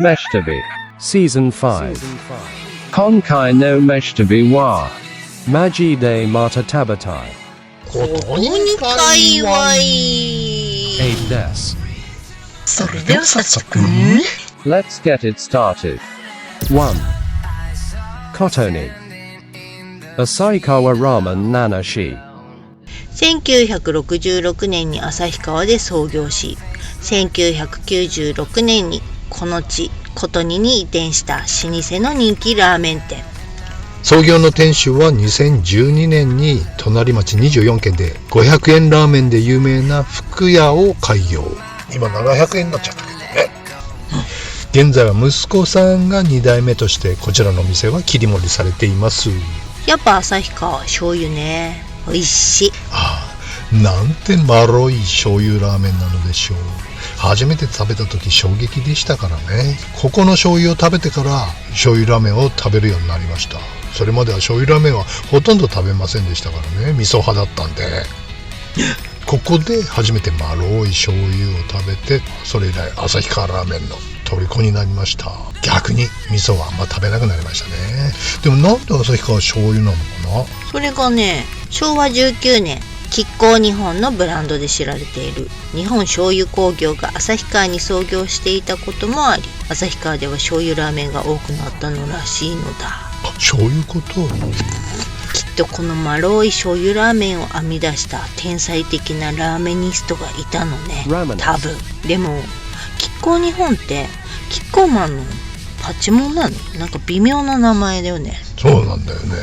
Meshtabi Season 5 Konkai no Meshtabi wa Maji de Mata Tabatai ことに界隈 8 des それでは早速 Let's get it started. 1 Kotoni Asaikawa Ramen Nanashi 1966年に旭川で創業し、1996年にこの地琴似に移転した老舗の人気ラーメン店。創業の店主は2012年に隣町24軒で500円ラーメンで有名な福屋を開業。今700円になっちゃったけどね。現在は息子さんが2代目としてこちらの店は切り盛りされています。やっぱ旭川醤油ね、美味しい。なんてまろい醤油ラーメンなのでしょう。初めて食べた時衝撃でしたからね。ここの醤油を食べてから醤油ラーメンを食べるようになりました。それまでは醤油ラーメンはほとんど食べませんでしたからね。味噌派だったんでここで初めてまろい醤油を食べて、それ以来旭川ラーメンの虜になりました。逆に味噌はあんま食べなくなりましたね。でもなんで旭川醤油なのかな。それがね、昭和19年亀甲日本のブランドで知られている日本醤油工業が旭川に創業していたこともあり、旭川では醤油ラーメンが多くなったのらしいのだ。そういうこと。きっとこのまろい醤油ラーメンを編み出した天才的なラーメニストがいたのね、多分。でも亀甲日本ってキッコーマンのパチモンなの？なんか微妙な名前だよね。そうなんだよね。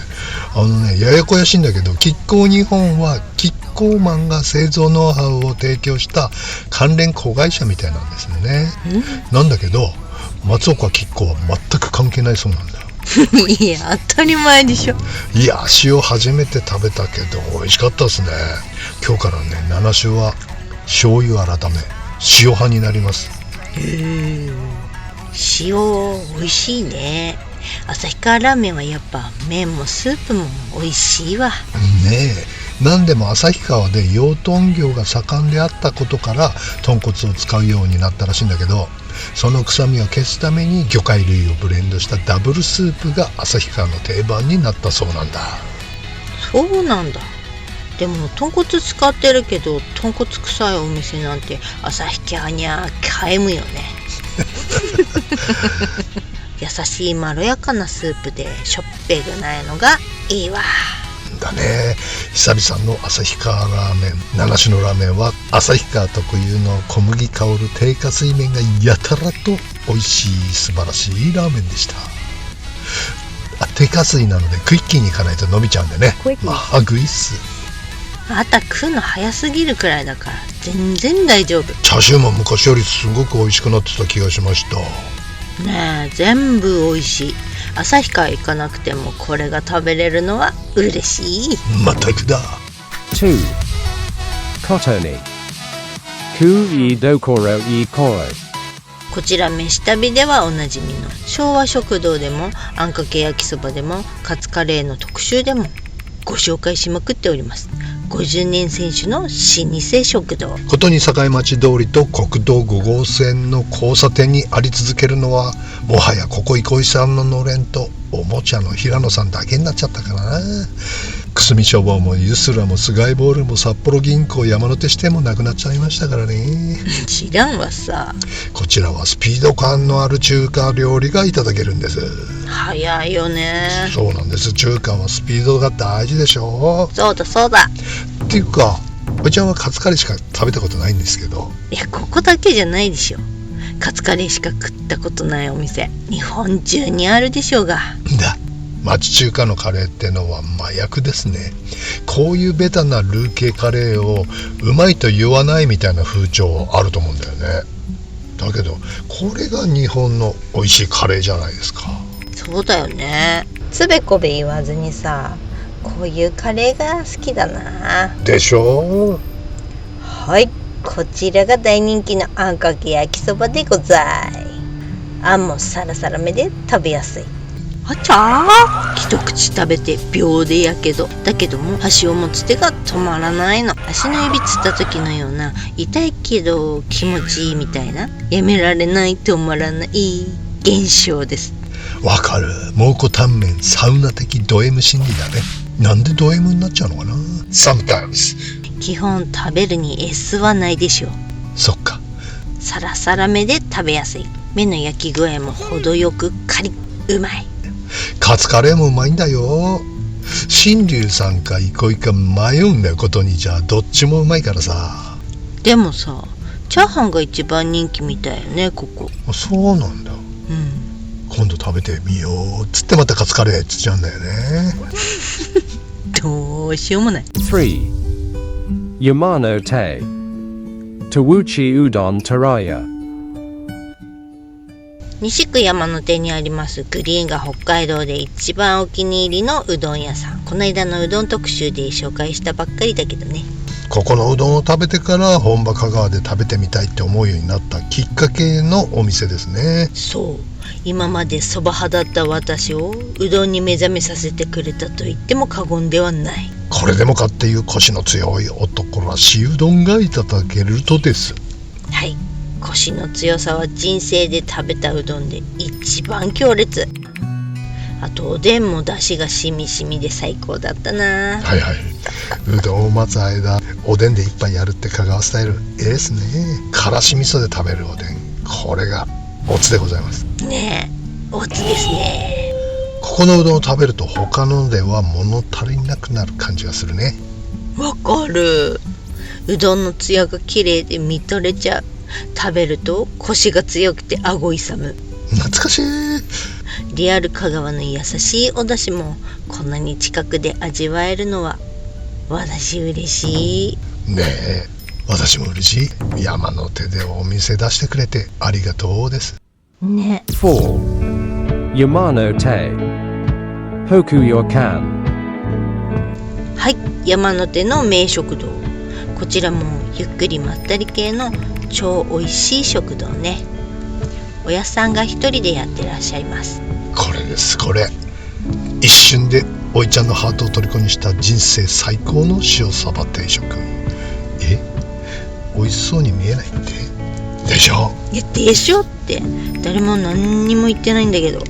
ややこやしいんだけど、亀甲日本はキッコーマンが製造ノウハウを提供した関連子会社みたいなんですよね。なんだけど松岡亀甲は全く関係ないそうなんだ。いや当たり前でしょ。いや、塩初めて食べたけど美味しかったですね。今日からね、7種は醤油改め塩派になります。塩美味しいね。旭川ラーメンはやっぱ麺もスープも美味しいわねえ。なんでも旭川で養豚業が盛んであったことから豚骨を使うようになったらしいんだけど、その臭みを消すために魚介類をブレンドしたダブルスープが旭川の定番になったそうなんだ。そうなんだ。でも豚骨使ってるけど豚骨臭いお店なんて旭川には皆無よね。優しいまろやかなスープでしょっぺがないのがいいわ。だね。久々の旭川ラーメン。7種のラーメンは旭川特有の小麦香る低加水麺がやたらと美味しい素晴らしいラーメンでした。低加水なのでクイッキーにいかないと伸びちゃうんでね。まあグイっす。あた食うの早すぎるくらいだから全然大丈夫。チャーシューも昔よりすごく美味しくなってた気がしました。ねえ、全部美味しい。旭川行かなくてもこれが食べれるのは嬉しい。まったくだ。2 Kotoni Ku e Dokoro e Koro こちら飯旅ではおなじみの昭和食堂でもあんかけ焼きそばでもカツカレーの特集でもご紹介しまくっております。50年選手の老舗食堂。ことに境町通りと国道5号線の交差点にあり続けるのは、もはやここ憩いさんののれんとおもちゃの平野さんだけになっちゃったからな。くすみ書房もユスラもスガイボールも札幌銀行山手支店もなくなっちゃいましたからね。知らんわさ。こちらはスピード感のある中華料理がいただけるんです。早いよね。そうなんです。中華はスピードが大事でしょ。そうだそうだ。っていうかおちゃんはカツカレーしか食べたことないんですけど。いやここだけじゃないでしょ。カツカレーしか食ったことないお店日本中にあるでしょうが。町中華のカレーってのは麻薬ですね。こういうベタなルー系カレーをうまいと言わないみたいな風潮あると思うんだよね。だけどこれが日本の美味しいカレーじゃないですか。そうだよね。つべこべ言わずにさ、こういうカレーが好きだな。でしょ。はい、こちらが大人気のあんかけ焼きそばでござい。あんもサラサラめで食べやすい。あちゃー、一口食べて秒でやけど。だけども箸を持つ手が止まらないの。足の指つった時のような痛いけど気持ちいいみたいな、やめられない止まらない現象です。わかる。蒙古タンメンサウナ的ド M 心理だね。なんでド M になっちゃうのかな。 Sometimes。 基本食べるに S はないでしょう。そっか。サラサラめで食べやすい。麺の焼き具合も程よくカリッ、うまい。カツカレーもうまいんだよ。新龍さんか憩いか迷うんだよ。ことにじゃあどっちもうまいからさ。でもさ、チャーハンが一番人気みたいよね、ここ。そうなんだ。今度食べてみようつってまたカツカレーっつっちゃうんだよね。どうしようもない。3. Yamano Te Tawuchi Udon Taraya。 西区山の手にありますグリーンが北海道で一番お気に入りのうどん屋さん。この間のうどん特集で紹介したばっかりだけどね。ここのうどんを食べてから本場香川で食べてみたいって思うようになったきっかけのお店ですね。そう、今までそば派だった私をうどんに目覚めさせてくれたと言っても過言ではない。これでもかっていうコシの強い男らしいうどんがいただけるとです。はい、コシの強さは人生で食べたうどんで一番強烈。あとおでんも出汁がしみしみで最高だったな。はいはい。うどんを待つ間おでんで一杯やるって香川スタイルですね。からし味噌で食べるおでん、これがおつでございますねえ、おつですね。ここのうどんを食べると他のでは物足りなくなる感じがするね。わかる。うどんのつやが綺麗で見とれちゃう。食べるとコシが強くて顎勇む。懐かしい。リアル香川の優しいお出汁もこんなに近くで味わえるのは私嬉しい。ねえ、私も嬉しい。山の手でお店出してくれてありがとうです。ね。 4. Yamano Te Hokuyokan。 はい、山の手の名食堂。こちらもゆっくりまったり系の超おいしい食堂ね。おやっさんが一人でやってらっしゃいます。これです、これ。一瞬でおいちゃんのハートを虜にした人生最高の塩サバ定食。美味しそうに見えないってでしょ。いや、でしょって誰も何にも言ってないんだけど。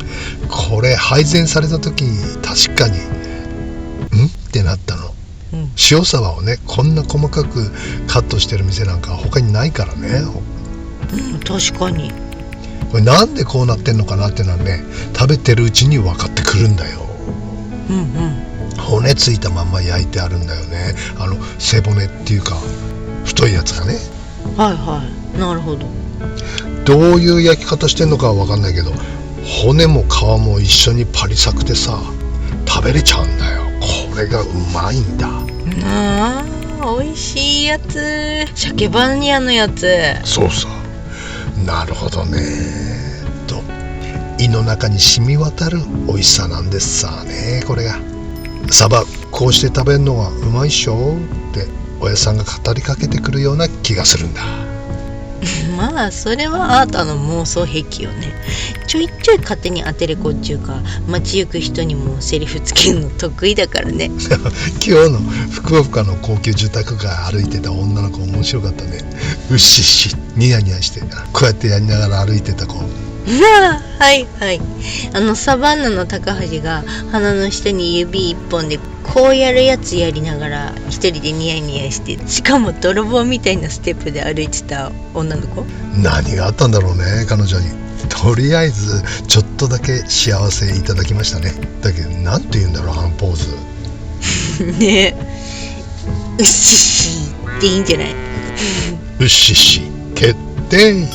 これ配膳された時に確かにんってなったの。塩サバをね、こんな細かくカットしてる店なんか他にないからね。確かに。これなんでこうなってんのかなってのはね、食べてるうちに分かってくるんだよ。骨ついたまんま焼いてあるんだよね。背骨っていうか太いやつがね。はいはい、なるほど。どういう焼き方してんのかは分かんないけど、骨も皮も一緒にパリサクでさ食べれちゃうんだよ。これがうまいんだ。美味しいやつ。鮭バニラのやつ。そうさ。なるほどね。胃の中に染み渡る美味しさなんですさね。これがサバこうして食べるのはうまいっしょっておやさんが語りかけてくるような気がするんだ。まあそれはあなたの妄想癖よね。ちょいちょい勝手に当てれこっちゅうか、街行く人にもセリフつけるの得意だからね。今日の福岡の高級住宅街歩いてた女の子面白かったね。うっしっしニヤニヤしてこうやってやりながら歩いてた子。はいはい。サバンナの高橋が鼻の下に指一本でこうやるやつやりながら一人でニヤニヤして、しかも泥棒みたいなステップで歩いてた女の子。何があったんだろうね、彼女に。とりあえずちょっとだけ幸せいただきましたね。だけどなんて言うんだろう、あのポーズ。ねえ、うっしっしっていいんじゃない。うっしっし決定。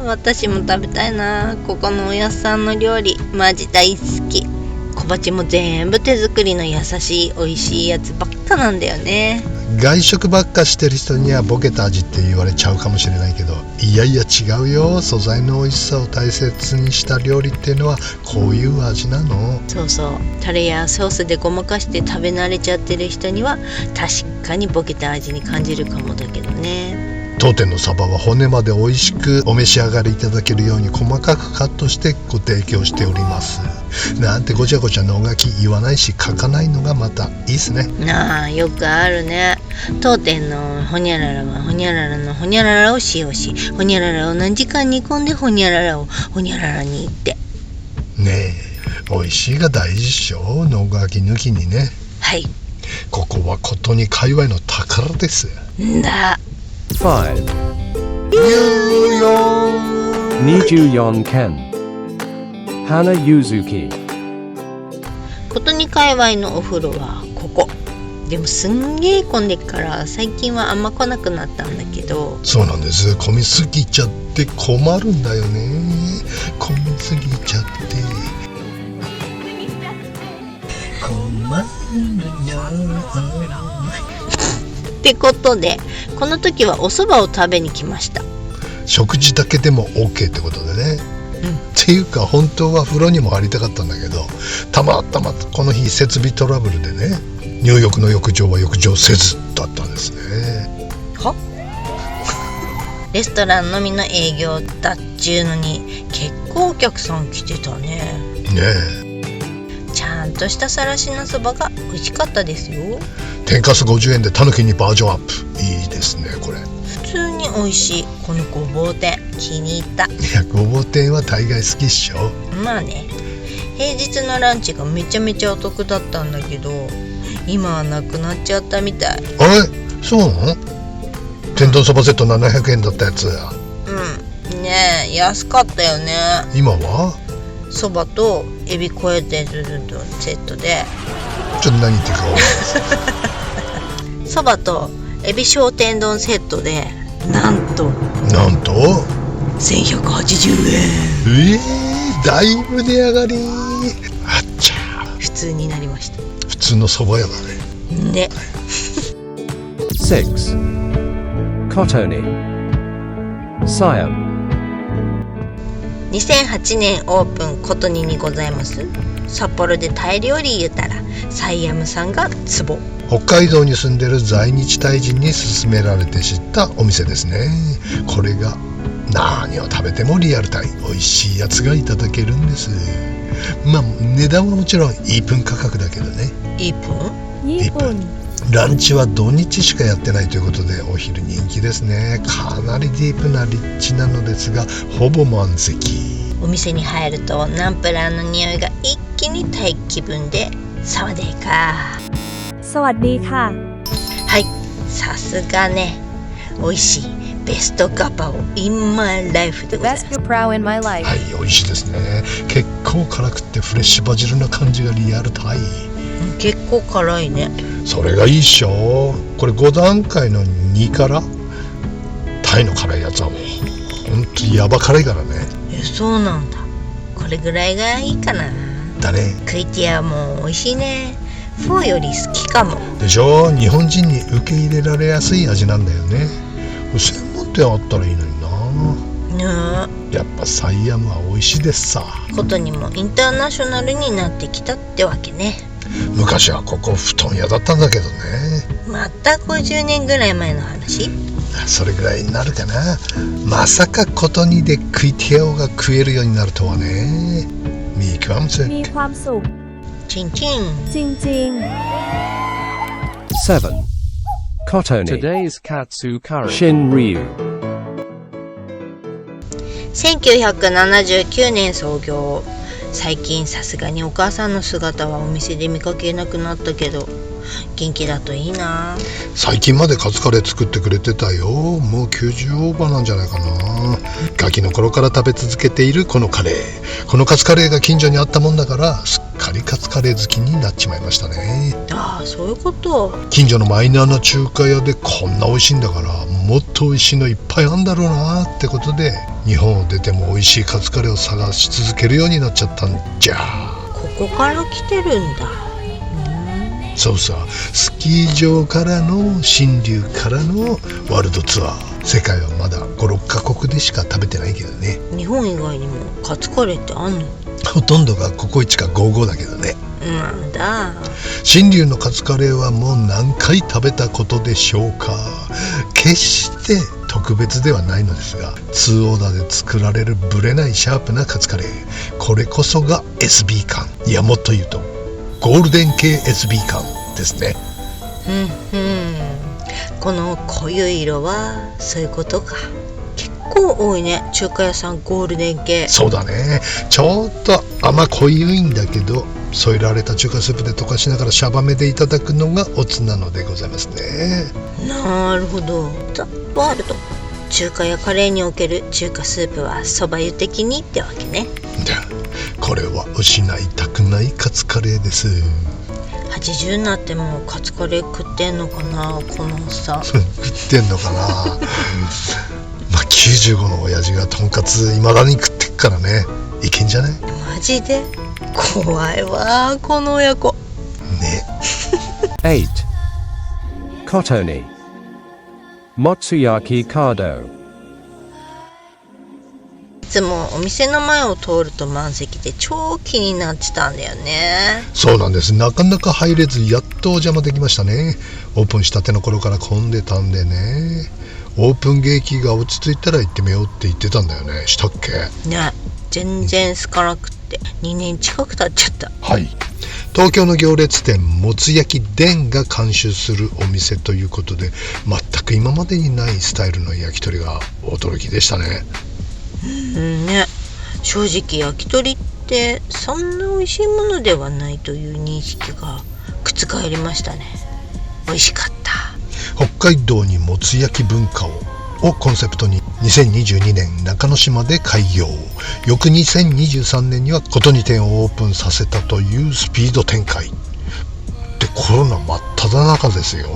私も食べたいな。ここのおやっさんの料理マジ大好き。小鉢も全部手作りの優しい美味しいやつばっかなんだよね。外食ばっかしてる人にはボケた味って言われちゃうかもしれないけど、いやいや違うよ。素材の美味しさを大切にした料理っていうのはこういう味なの。そうそう、タレやソースでごまかして食べ慣れちゃってる人には確かにボケた味に感じるかもだけどね。当店のサバは骨まで美味しくお召し上がりいただけるように細かくカットしてご提供しております。なんてごちゃごちゃ能書き言わないし書かないのがまたいいですね。よくあるね。当店のホニャララはホニャララのホニャララを使用し、ホニャララを何時間煮込んでホニャララをホニャララにって。ねえ、美味しいが大事っしょ、のがき抜きにね。はい。ここはことに界隈の宝です。んだ。5. 24県 Hana Yuzuki。 ことに界隈のお風呂はここ。でもすんげえ混んでっから最近はあんま来なくなったんだけど。そうなんです。混みすぎちゃって困るんだよね。混みすぎちゃって困るよ。ってことでこの時はお蕎麦を食べに来ました。食事だけでも OK ってことでね。っていうか本当は風呂にも入りたかったんだけど、たまたまこの日設備トラブルでね、入浴の浴場は浴場せずだったんですね。は？レストランのみの営業だっちゅうのに結構お客さん来てたね。ねえ。ちゃんとしたさらしのそばが美味しかったですよ。天かす50円でたぬきにバージョンアップ。いいですねこれ。普通に美味しいこのごぼう天気に入った。いやごぼう天は大概好きっしょ。まあね、平日のランチがめちゃめちゃお得だったんだけど今はなくなっちゃったみたい。あれそうなの？天丼そばセット700円だったやつ。うんねえ、安かったよね。今はそばとエビコエテル丼セットで、ちょっと何言ってるかそばとエビ小天丼セットでなんと1180円。だいぶ値上がり。あっちゃ普通になりました。普通のそば屋だね。で6. Kotoni Siam。 2008年オープンことににございます。札幌でタイ料理言うたらサイアムさんがツボ。北海道に住んでる在日タイ人に勧められて知ったお店ですね。これが何を食べてもリアルタイ、美味しいやつがいただけるんです。まあ値段はもちろんイープン価格だけどね。イープンランチは土日しかやってないということでお昼人気ですね。かなりディープな立地なのですがほぼ満席。お店に入るとナンプラーの匂いが一気にタイ気分でサワデーか。สวัสดีค่ะ。はい、さすがね。美味しいベストガパオ in my life でございます。 Best Gapaw in my life。 はい、美味しいですね。結構辛くってフレッシュバジルな感じがリアルタイ。結構辛いね。それがいいっしょ。これ5段階の2辛。タイの辛いやつはもうほんとヤバ辛いからね。そうなんだ。これぐらいがいいかな。だね。クイティアも美味しいね。フォーより好きかも。でしょ。日本人に受け入れられやすい味なんだよね。専門店あったらいいのにな。ねやっぱサイアムは美味しいですさ。ことにもインターナショナルになってきたってわけね。昔はここ布団屋だったんだけどね。また50年ぐらい前の話。それぐらいになるかな。まさかことにでクイティアオが食えるようになるとはね。มีความสุข มีความสุข チンチン。จริง 7. Kotoni Today's Katsu Curry. Shinryu。 1979年創業。最近さすがにお母さんの姿はお店で見かけなくなったけど元気だといいな。最近までカツカレー作ってくれてたよ。もう90オーバーなんじゃないかな。ガキの頃から食べ続けているこのカレー。このカツカレーが近所にあったもんだからすっかりカツカレー好きになっちまいましたね。ああ、そういうこと。近所のマイナーな中華屋でこんな美味しいんだからもっと美味しいのいっぱいあんだろうなってことで日本を出ても美味しいカツカレーを探し続けるようになっちゃったんじゃ。ここから来てるんだ。そうさ、スキー場からの新流からのワールドツアー。世界はまだ 5,6 カ国でしか食べてないけどね。日本以外にもカツカレーってあんの？ほとんどがココイチか55だけどね。なんだ。新流のカツカレーはもう何回食べたことでしょうか。決して特別ではないのですが2オーダーで作られるブレないシャープなカツカレー。これこそが SB 感。いやもっと言うとゴールデン系 SB 感ですね。この濃い色はそういうことか。結構多いね、中華屋さんゴールデン系。そうだね。ちょっと甘濃いんだけど、添えられた中華スープで溶かしながらシャバめでいただくのがおつなのでございますね。なるほど。ザ・ワールド。中華やカレーにおける中華スープはそば湯的にってわけね。じゃあこれは失いたくないカツカレーです。80になってもカツカレー食ってんのかな、このさ。食ってんのかな。まあ95の親父がとんかつ未だに食ってっからね、いけんじゃない？マジで怖いわこの親子ね。8. Kotoni. Motsuyaki Kado. いつもお店の前を通ると満席で超気になってたんだよね。そうなんです。なかなか入れず、やっとお邪魔できましたね。オープンしたての頃から混んでたんでね。オープン劇が落ち着いたら行ってみようって言ってたんだよね。したっけ？ね、全然好かなくって2年近く経っちゃった。はい。東京の行列店もつ焼き伝が監修するお店ということで、全く今までにないスタイルの焼き鳥が驚きでしたね。ね、正直焼き鳥ってそんな美味しいものではないという認識が覆りましたね。美味しかった。北海道にもつ焼き文化をコンセプトに2022年中之島で開業、翌2023年にはことに店をオープンさせたというスピード展開で、コロナ真っ只中ですよ。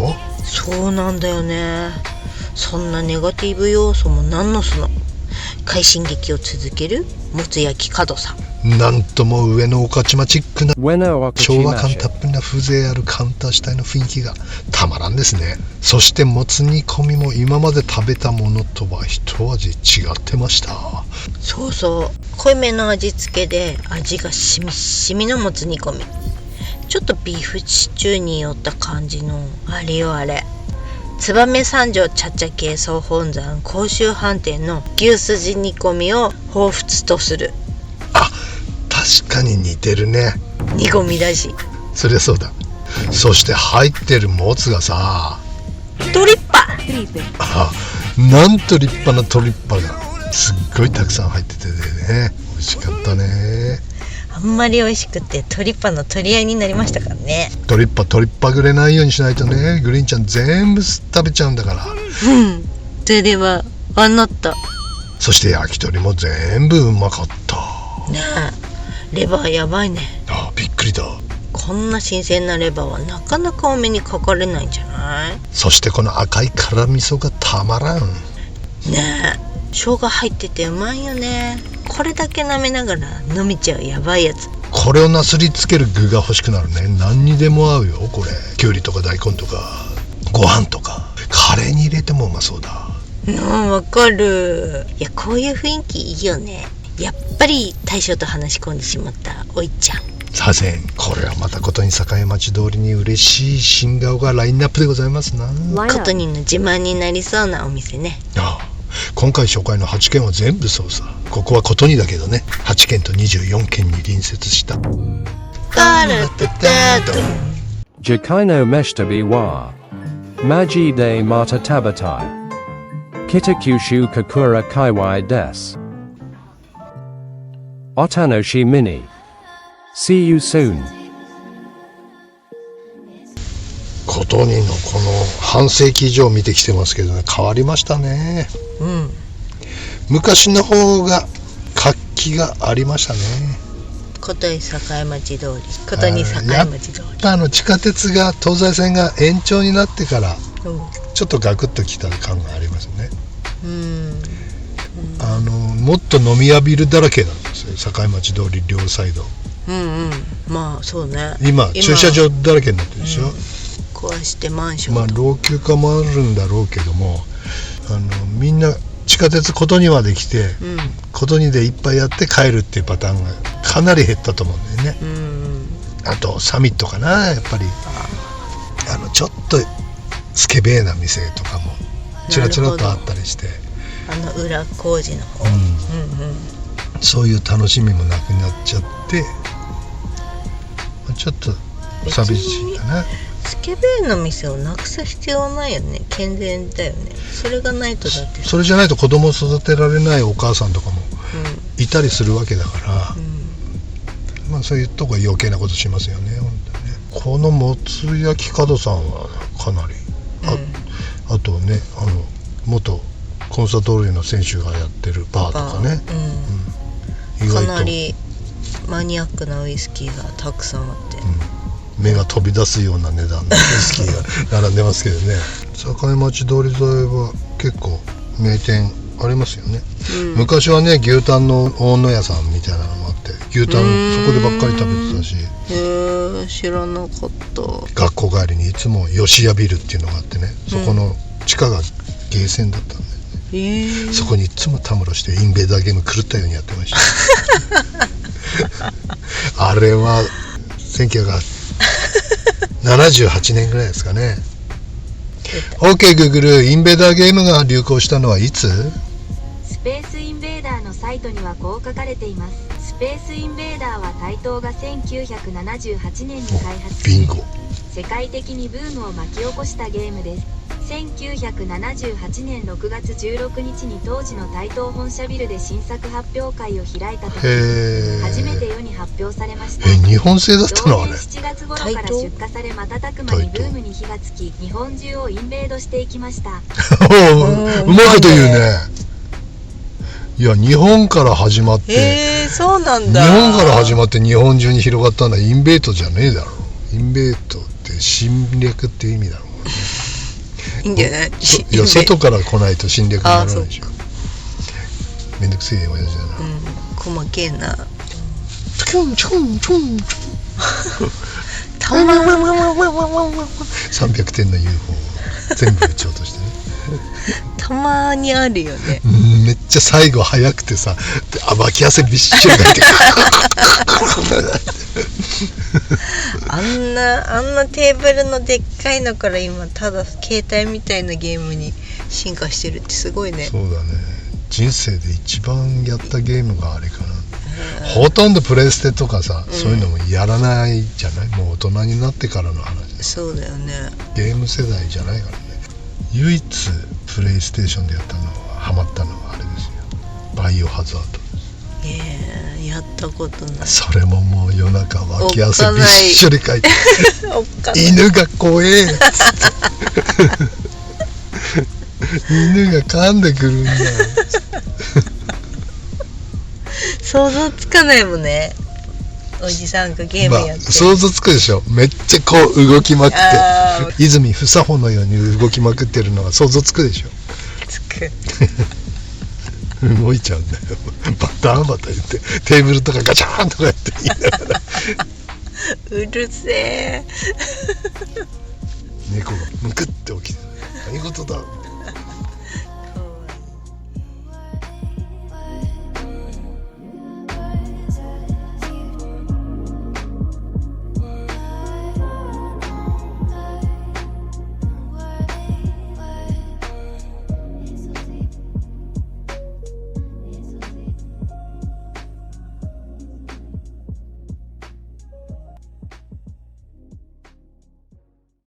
そうなんだよね。そんなネガティブ要素も何のその、快進撃を続けるもつ焼き角さん。なんとも上野御徒町チックな Weno 昭和感 Okachimashi. たっぷりな風情あるカウンター主体の雰囲気がたまらんですね。そしてもつ煮込みも今まで食べたものとは一味違ってました。そうそう、濃いめの味付けで味がしみしみのもつ煮込み。ちょっとビーフシチューに寄った感じのあれよあれ。燕三条茶々系総本山甲州飯店の牛すじ煮込みを彷彿とする。あ、確かに似てるね。煮込みだし。そりゃそうだ。そして入ってるもつがさ、トリッパ。Tripe. なんと立派なトリッパがすっごいたくさん入っててね、美味しかったね。あんまり美味しくてトリッパの取り合いになりましたからね。トリッパぐれないようにしないとね、グリーンちゃん全部食べちゃうんだから。それではあなたそして焼き鳥も全部うまかったね。え、レバーやばいね。あ、びっくりだ。こんな新鮮なレバーはなかなかお目にかかれないんじゃない？そしてこの赤い辛味噌がたまらんねえ、生姜入っててうまいよね。これだけ舐めながら飲めちゃうやばいやつ。これをなすりつける具が欲しくなるね。何にでも合うよこれ。きゅうりとか大根とかご飯とかカレーに入れてもうまそうだ。わかる。いや、こういう雰囲気いいよね。やっぱり大将と話し込んでしまったおいちゃん。させん、これはまたことに栄町通りに嬉しい新顔がラインナップでございますな。 Line こと up. にの自慢になりそうなお店ね。ああ、今回紹介の8軒は全部そうさ。ここはことにだけどね、8軒と24軒に隣接したカルテタド Jakaino Meshtabi wa. Maji de Mata Tabatai. Kitakyushu Kakura Kaiwai des. Otanoshi Mini. See you soon. ことにのこの半世紀以上見てきてますけどね、変わりましたね。昔の方が活気がありましたね。ことに栄町通り、ことに栄町通り。やっぱ地下鉄が東西線が延長になってからうんちょっとガクッときた感がありますね。もっと飲み屋ビルだらけなんですよ、栄町通り両サイド。まあそうね。今駐車場だらけになってるでしょ。壊してマンションまあ老朽化もあるんだろうけども、みんな地下鉄ことにまで来て、ことにでいっぱいやって帰るっていうパターンがかなり減ったと思うんだよね。あとサミットかな、やっぱりちょっとスケベーな店とかもちらちらとあったりして、裏工事の方。そういう楽しみもなくなっちゃって、ちょっと寂しいかな。スケベの店をなくす必要はないよね。健全だよね。それがないとだってそれじゃないと子供を育てられないお母さんとかもういたりするわけだから、ん、まあそういうとこは余計なことしますよね、本当にね。このもつ焼き角さんはかなり、あとね、元コンサドーレの選手がやってるバーとかね、意か外と、なりマニアックなウイスキーがたくさんあって、目が飛び出すような値段のウイスキーが並んでますけどね。境町通り沿いは結構名店ありますよね、昔はね牛タンの大野屋さんみたいなのもあって、牛タンそこでばっかり食べてたし、知らなかった。学校帰りにいつも吉谷ビルっていうのがあってね、そこの地下がゲーセンだったんだよね、そこにいつもたむろしてインベーダーゲーム狂ったようにやってましたあれは1978年ぐらいですかね。 OK Google、 インベーダーゲームが流行したのはいつ？スペースインベーダーのサイトにはこう書かれています。スペースインベーダーは台東が1978年に開発し、ビンゴ。世界的にブームを巻き起こしたゲームです。1978年6月16日に当時の台東本社ビルで新作発表会を開いた時、初めて世に発表されました。日本製だったのあれ。同年7月頃から出荷され、瞬く間にブームに火がつき、日本中をインベードしていきました。うまいこと言うね。いや、日本から始まって、そうなん日だ。本から始まって日本中に広がったのはインベートじゃねえだろ。インベートって侵略っていう意味だろうね。いいんじゃない？いや、外から来ないと侵略にならないでしょ。めんどくせえ親父だな。細けえな。チュンチュンチュンチュンたま300点の UFO 全部撃ち落としてねたまにあるよね。めっちゃ最後早くてさ、脇汗びっしりかいてあんなテーブルのでっかいのから今ただ携帯みたいなゲームに進化してるってすごいね。そうだね。人生で一番やったゲームがあれかな。ほとんどプレステとかさ、そういうのもやらないじゃない。もう大人になってからの話。そうだよね。ゲーム世代じゃないからね。唯一プレイステーションでやったのはハマったのはあれですよ、バイオハザード。やったことない。それももう夜中脇汗びっしょりかいて犬が怖えっつって犬が噛んでくるんだよ想像つかないもんね、おじさんがゲームやって、想像つくでしょ。めっちゃこう動きまくって泉房穂のように動きまくってるのが想像つくでしょ。つく動いちゃうんだよ。バタンバタン言ってテーブルとかガチャーンとかやって言いながらうるせえ猫がむくって起きて何事だ